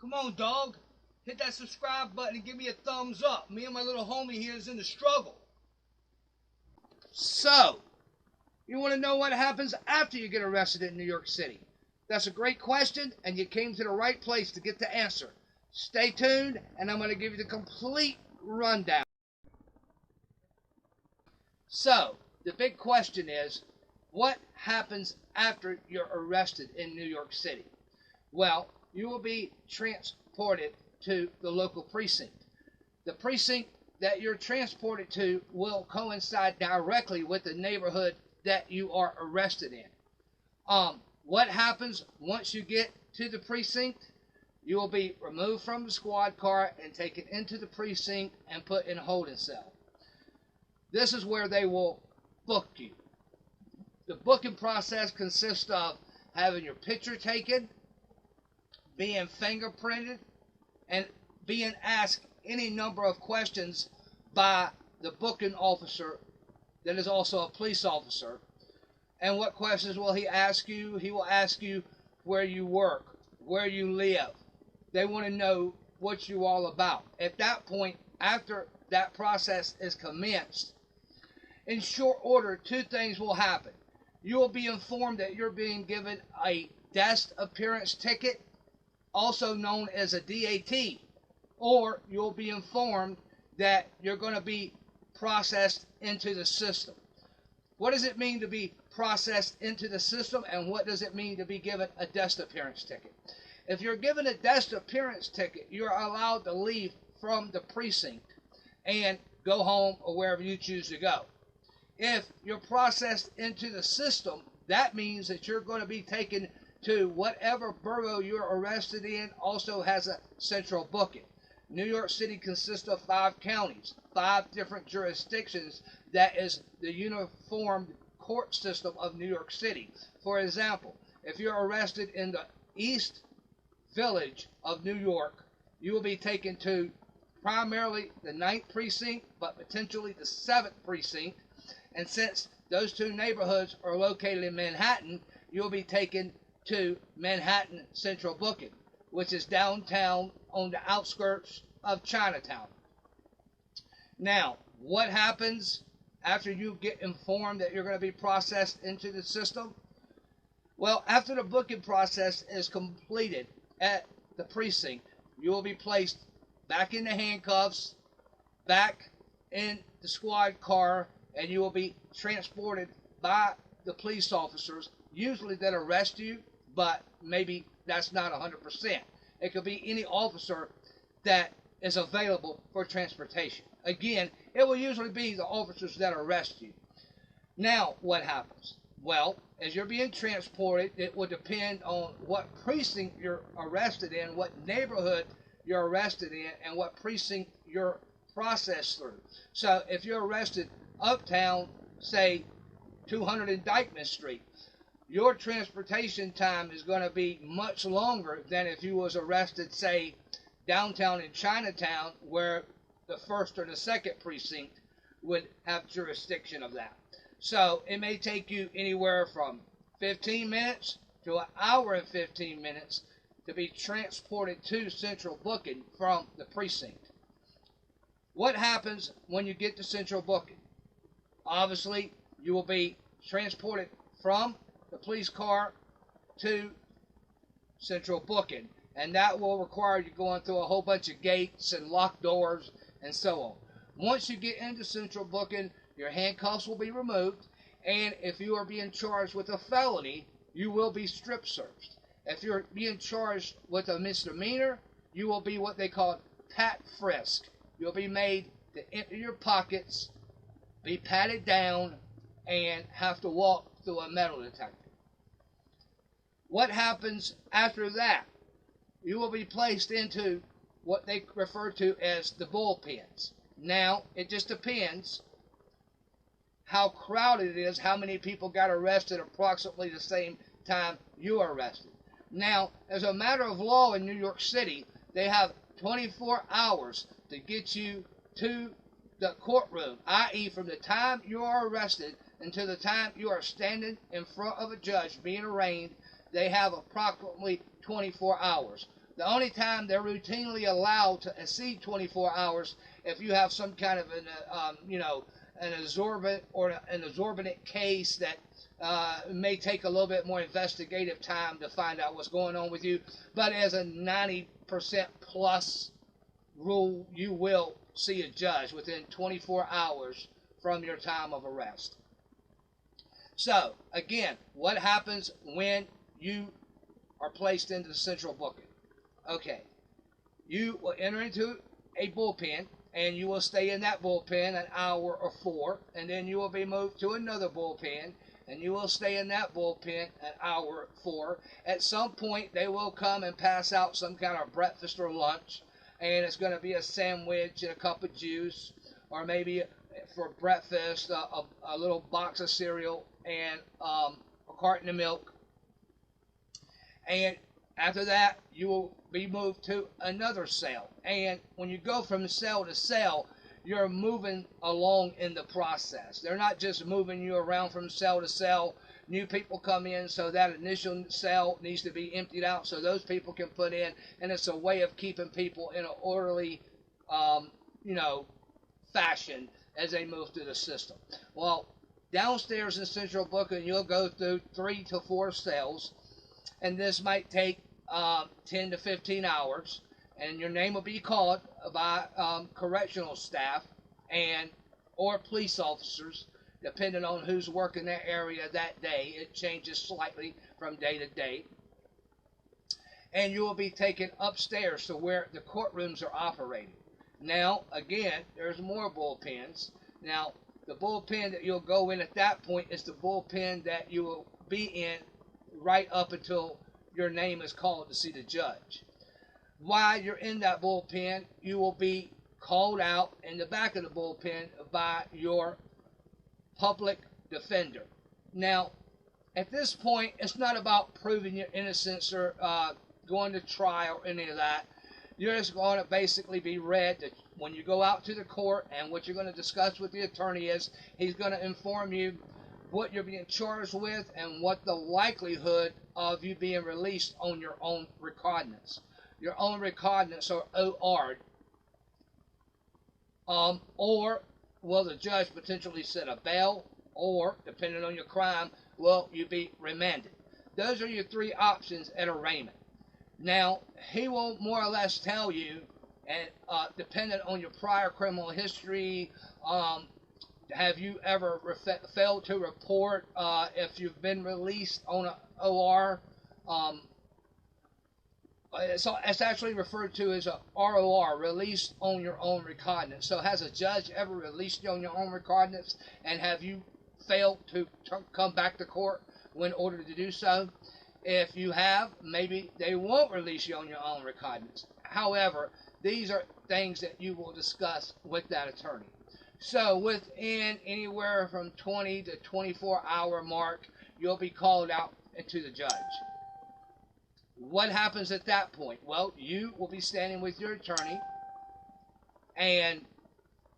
Come on, dog. Hit that subscribe button and give me a thumbs up. Me and my little homie here is in the struggle. So, you want to know what happens after you get arrested in New York City? That's a great question, and you came to the right place to get the answer. Stay tuned, and I'm going to give you the complete rundown. So, the big question is, what happens after you're arrested in New York City? Well, you will be transported to the local precinct. The precinct that you're transported to will coincide directly with the neighborhood that you are arrested in. What happens once you get to the precinct? You will be removed from the squad car and taken into the precinct and put in a holding cell. This is where they will book you. The booking process consists of having your picture taken, being fingerprinted, and being asked any number of questions by the booking officer that is also a police officer. And what questions will he ask you? He will ask you where you work, where you live. They want to know what you're all about. At that point, after that process is commenced, in short order, two things will happen. You will be informed that you're being given a desk appearance ticket, also known as a DAT, or you'll be informed that you're going to be processed into the system. What does it mean to be processed into the system, and what does it mean to be given a desk appearance ticket? If you're given a desk appearance ticket, you're allowed to leave from the precinct and go home or wherever you choose to go. If you're processed into the system, that means that you're going to be taken to whatever borough you're arrested in also has a central booking. New York City consists of 5 counties, 5 different jurisdictions. That is the uniformed court system of New York City. For example, if you're arrested in the East Village of New York, you will be taken to primarily the 9th precinct, but potentially the 7th precinct. And since those 2 neighborhoods are located in Manhattan, you'll be taken to Manhattan Central Booking, which is downtown on the outskirts of Chinatown. Now, what happens after you get informed that you're going to be processed into the system? Well, after the booking process is completed at the precinct, you will be placed back in the handcuffs, back in the squad car, and you will be transported by the police officers, usually that arrest you, but maybe that's not 100%. It could be any officer that is available for transportation. Again, it will usually be the officers that arrest you. Now, what happens? Well, as you're being transported, it will depend on what precinct you're arrested in, what neighborhood you're arrested in, and what precinct you're processed through. So if you're arrested uptown, say 200 Indictment Street, your transportation time is going to be much longer than if you was arrested, say, downtown in Chinatown, where the 1st or the 2nd precinct would have jurisdiction of that. So it may take you anywhere from 15 minutes to an hour and 15 minutes to be transported to central booking from the precinct. What happens when you get to central booking? Obviously, you will be transported from the police car to central booking, and that will require you going through a whole bunch of gates and locked doors and so on. Once you get into central booking, your handcuffs will be removed, and if you are being charged with a felony, you will be strip searched. If you're being charged with a misdemeanor, you will be what they call pat frisk. You'll be made to empty your pockets, be patted down, and have to walk through a metal detector. What happens after that? You will be placed into what they refer to as the bullpens. Now, it just depends how crowded it is, how many people got arrested approximately the same time you are arrested. Now, as a matter of law in New York City, they have 24 hours to get you to the courtroom, i.e. from the time you are arrested until the time you are standing in front of a judge being arraigned. They have approximately 24 hours. The only time they're routinely allowed to exceed 24 hours if you have some kind of an exorbitant case that may take a little bit more investigative time to find out what's going on with you. But as a 90% plus rule, you will see a judge within 24 hours from your time of arrest. So, again, what happens when you are placed into the central booking? Okay, you will enter into a bullpen, and you will stay in that bullpen an hour or 4, and then you will be moved to another bullpen, and you will stay in that bullpen an hour or 4. At some point, they will come and pass out some kind of breakfast or lunch, and it's going to be a sandwich and a cup of juice, or maybe for breakfast a little box of cereal and a carton of milk. And after that, you will be moved to another cell. And when you go from cell to cell, you're moving along in the process. They're not just moving you around from cell to cell. New people come in, so that initial cell needs to be emptied out so those people can put in. And it's a way of keeping people in an orderly, fashion as they move through the system. Well, downstairs in central booking, you'll go through 3 to 4 cells, and this might take 10 to 15 hours, and your name will be called by correctional staff or police officers, depending on who's working that area that day. It changes slightly from day to day. And you will be taken upstairs to where the courtrooms are operating. Now, again, there's more bullpens. Now, the bullpen that you'll go in at that point is the bullpen that you will be in right up until your name is called to see the judge. While you're in that bullpen, you will be called out in the back of the bullpen by your public defender. Now, at this point, it's not about proving your innocence or going to trial or any of that. You're just going to basically be read that when you go out to the court, and what you're going to discuss with the attorney is he's going to inform you what you're being charged with and what the likelihood of you being released on your own recognizance. Your own recognizance, or OR. Or will the judge potentially set a bail, or, depending on your crime, will you be remanded? Those are your 3 options at arraignment. Now, he will more or less tell you, and depending on your prior criminal history, have you ever failed to report if you've been released on an OR? So it's actually referred to as a ROR, released on your own recognizance. So has a judge ever released you on your own recognizance, and have you failed to come back to court when ordered to do so? If you have, maybe they won't release you on your own recognizance. However, these are things that you will discuss with that attorney. So within anywhere from 20 to 24 hour mark, you'll be called out to the judge. What happens at that point? Well, you will be standing with your attorney, and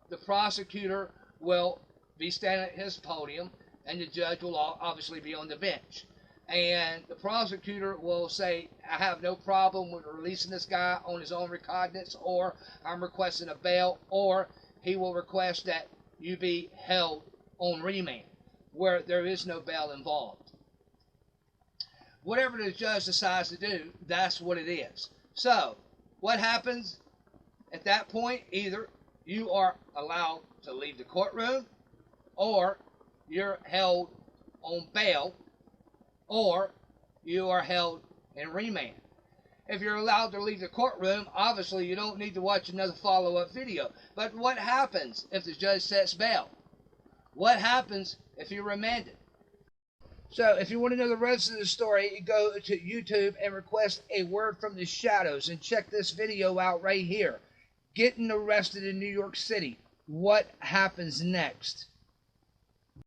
the prosecutor will be standing at his podium, and the judge will obviously be on the bench. And the prosecutor will say, I have no problem with releasing this guy on his own recognizance, or I'm requesting a bail, or he will request that you be held on remand, where there is no bail involved. Whatever the judge decides to do, that's what it is. So, what happens at that point? Either you are allowed to leave the courtroom, or you're held on bail, or you are held in remand. If you're allowed to leave the courtroom, obviously you don't need to watch another follow-up video. But what happens if the judge sets bail? What happens if you're remanded? So if you want to know the rest of the story, go to YouTube and request A Word from the Shadows and check this video out right here. Getting arrested in New York City. What happens next?